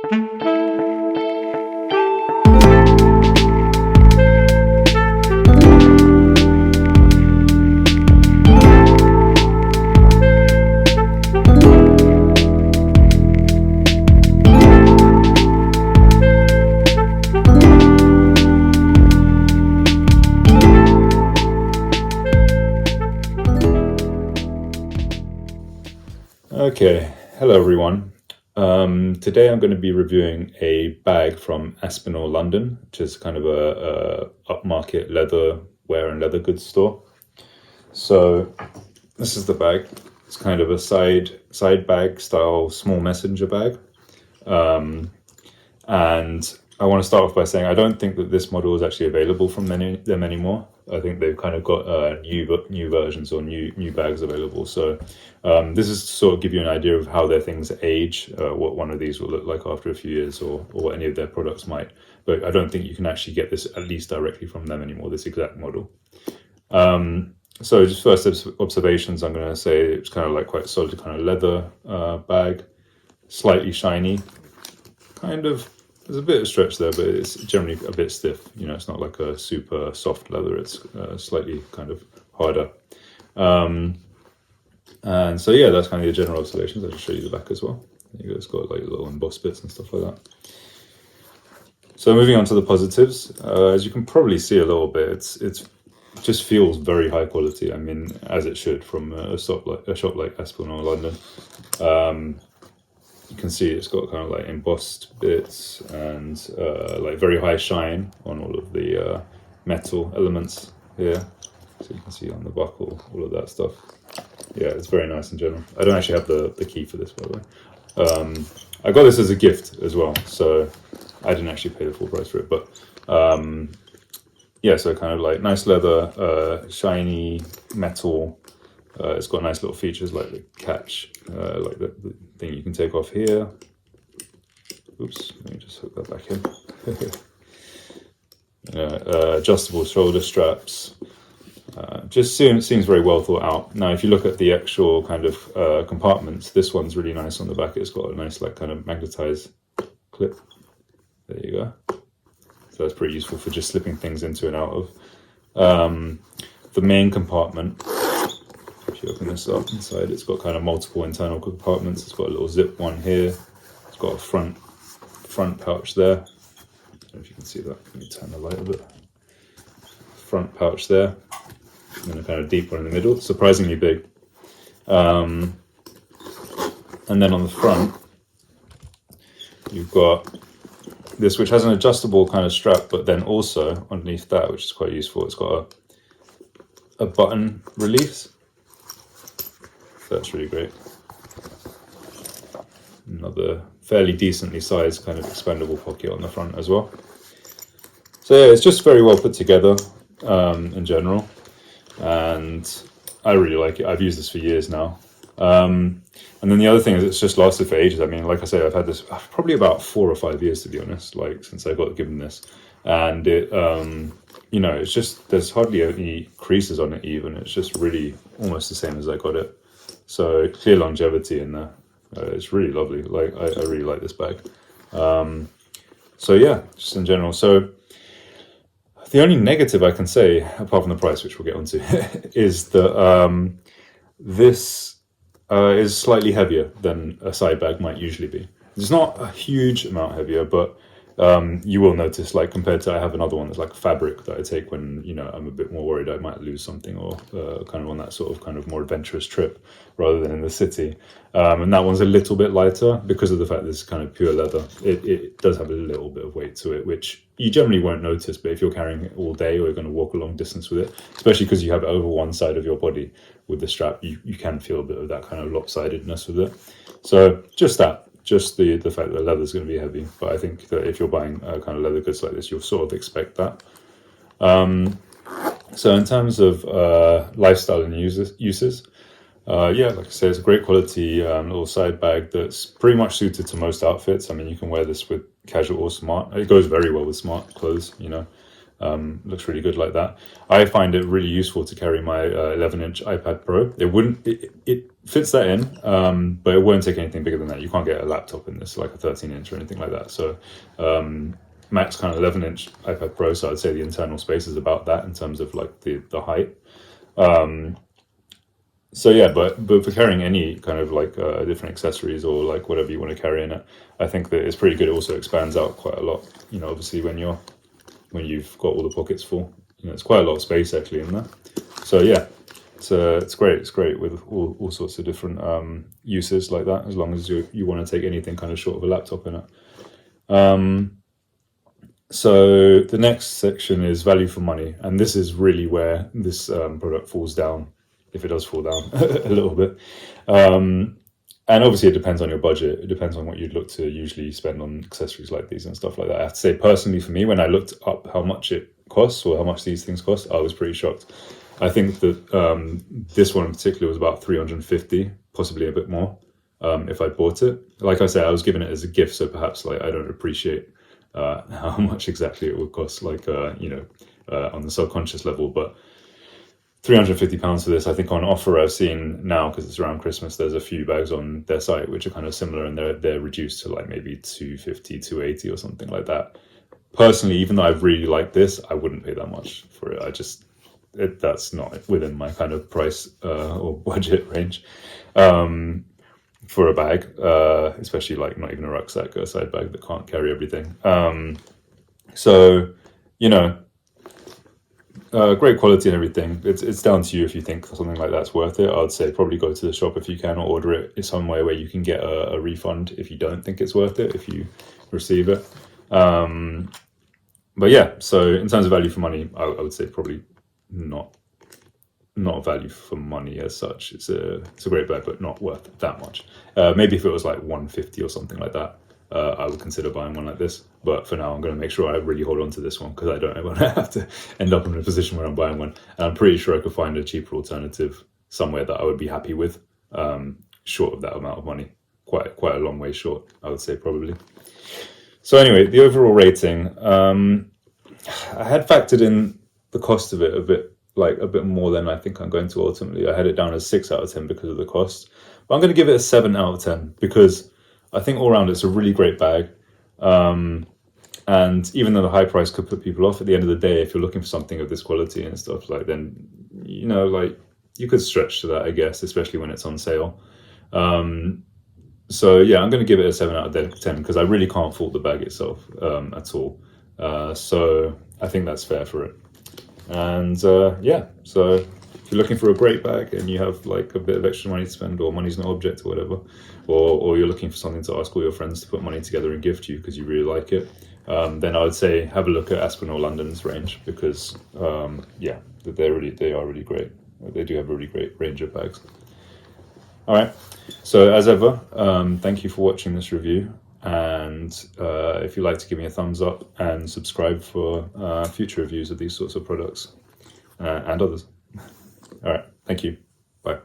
Okay, hello everyone. Today I'm going to be reviewing a bag from Aspinal, London, which is kind of a upmarket leather wear and leather goods store. So this is the bag. It's kind of a side bag style small messenger bag. And I want to start off by saying I don't think that this model is actually available from them anymore. I think they've kind of got new versions or new bags available. So this is to sort of give you an idea of how their things age, what one of these will look like after a few years, or what any of their products might. But I don't think you can actually get this at least directly from them anymore, this exact model. So just first observations, I'm going to say it's kind of like quite solid kind of leather bag, slightly shiny, kind of. There's a bit of stretch there, but it's generally a bit stiff. You know, it's not like a super soft leather. It's slightly kind of harder. And so, yeah, that's kind of the general observations. I'll just show you the back as well. There you go. It's got like little embossed bits and stuff like that. So moving on to the positives, as you can probably see a little bit, it just feels very high quality. I mean, as it should from a shop like Aspinal, London. You can see it's got kind of like embossed bits and like very high shine on all of the metal elements here. So you can see on the buckle, all of that stuff. Yeah, it's very nice in general. I don't actually have the key for this, by the way. I got this as a gift as well, so I didn't actually pay the full price for it. But yeah, so kind of like nice leather, shiny metal. It's got nice little features like the catch, like the thing you can take off here. Oops, let me just hook that back in. Adjustable shoulder straps. Just seems very well thought out. Now, if you look at the actual kind of compartments, this one's really nice on the back. It's got a nice like kind of magnetized clip. There you go. So that's pretty useful for just slipping things into and out of. The main compartment. If you open this up inside, it's got kind of multiple internal compartments. It's got a little zip one here. It's got a front pouch there. I don't know if you can see that. Let me turn the light a bit. Front pouch there, and then a kind of deep one in the middle. Surprisingly big. And then on the front, you've got this, which has an adjustable kind of strap, but then also underneath that, which is quite useful, it's got a button release. That's really great. Another fairly decently sized kind of expandable pocket on the front as well. So yeah, it's just very well put together in general, and I really like it. I've used this for years now. And then the other thing is it's just lasted for ages. I mean, like I say, I've had this probably about 4 or 5 years, to be honest, like since I got given this. And it, you know, it's just, there's hardly any creases on it even. It's just really almost the same as I got it. So clear longevity in there. It's really lovely. Like I really like this bag. So yeah, just in general. So the only negative I can say, apart from the price, which we'll get onto, is that this is slightly heavier than a side bag might usually be. It's not a huge amount heavier, but you will notice, like compared to, I have another one that's like fabric that I take when, you know, I'm a bit more worried I might lose something, or kind of on that sort of kind of more adventurous trip rather than in the city. And that one's a little bit lighter because of the fact that it's kind of pure leather. It does have a little bit of weight to it, which you generally won't notice, but if you're carrying it all day or you're going to walk a long distance with it, especially because you have it over one side of your body with the strap, you can feel a bit of that kind of lopsidedness with it. So just that. Just the fact that leather is going to be heavy, but I think that if you're buying kind of leather goods like this, you'll sort of expect that. So in terms of lifestyle and uses, yeah, like I say, it's a great quality little side bag that's pretty much suited to most outfits. I mean, you can wear this with casual or smart. It goes very well with smart clothes, you know. Looks really good like that. I find it really useful to carry my 11-inch iPad Pro. It fits that in, but it won't take anything bigger than that. You can't get a laptop in this, like a 13-inch or anything like that. So max kind of 11-inch iPad Pro. So I'd say the internal space is about that in terms of like the height. So yeah, but for carrying any kind of like different accessories or like whatever you want to carry in it, I think that it's pretty good. It also expands out quite a lot. You know, obviously when you've got all the pockets full, you know, it's quite a lot of space actually in there. So yeah, it's great. It's great with all sorts of different uses like that, as long as you want to take anything kind of short of a laptop in it. So the next section is value for money, and this is really where this product falls down, if it does fall down a little bit. And obviously it depends on your budget. It depends on what you'd look to usually spend on accessories like these and stuff like that. I have to say, personally for me, when I looked up how much it costs or how much these things cost, I was pretty shocked. I think that this one in particular was about 350, possibly a bit more, if I bought it. Like I said, I was given it as a gift, so perhaps like I don't appreciate how much exactly it would cost, like on the subconscious level. But £350 for this, I think on offer I've seen now, because it's around Christmas, there's a few bags on their site which are kind of similar, and they're reduced to like maybe 250, 280 or something like that. Personally, even though I really like this, I wouldn't pay that much for it. That's not within my kind of price or budget range for a bag, especially like not even a rucksack, a side bag that can't carry everything. So, you know, great quality and everything. It's down to you if you think something like that's worth it. I'd say probably go to the shop if you can, or order it in some way where you can get a refund if you don't think it's worth it, if you receive it. But yeah, so in terms of value for money, I would say probably not value for money as such. It's a great bag, but not worth that much. Maybe if it was like 150 or something like that, I would consider buying one like this. But for now, I'm going to make sure I really hold on to this one, because I don't want to have to end up in a position where I'm buying one. And I'm pretty sure I could find a cheaper alternative somewhere that I would be happy with, short of that amount of money. Quite a long way short, I would say, probably. So anyway, the overall rating, I had factored in the cost of it a bit more than I think I'm going to ultimately. I had it down as 6 out of 10 because of the cost. But I'm going to give it a 7 out of 10 because I think all around it's a really great bag. And even though the high price could put people off, at the end of the day, if you're looking for something of this quality and stuff, like, then, you know, like, you could stretch to that, I guess, especially when it's on sale. So yeah, I'm going to give it a 7 out of 10 because I really can't fault the bag itself at all. So I think that's fair for it. And yeah, so if you're looking for a great bag and you have like a bit of extra money to spend, or money's no object or whatever, or you're looking for something to ask all your friends to put money together and gift you because you really like it, then I would say have a look at Aspinal London's range, because yeah, they are really great. They do have a really great range of bags. All right, so as ever, thank you for watching this review, and if you'd like to give me a thumbs up and subscribe for future reviews of these sorts of products and others. All right, thank you. Bye.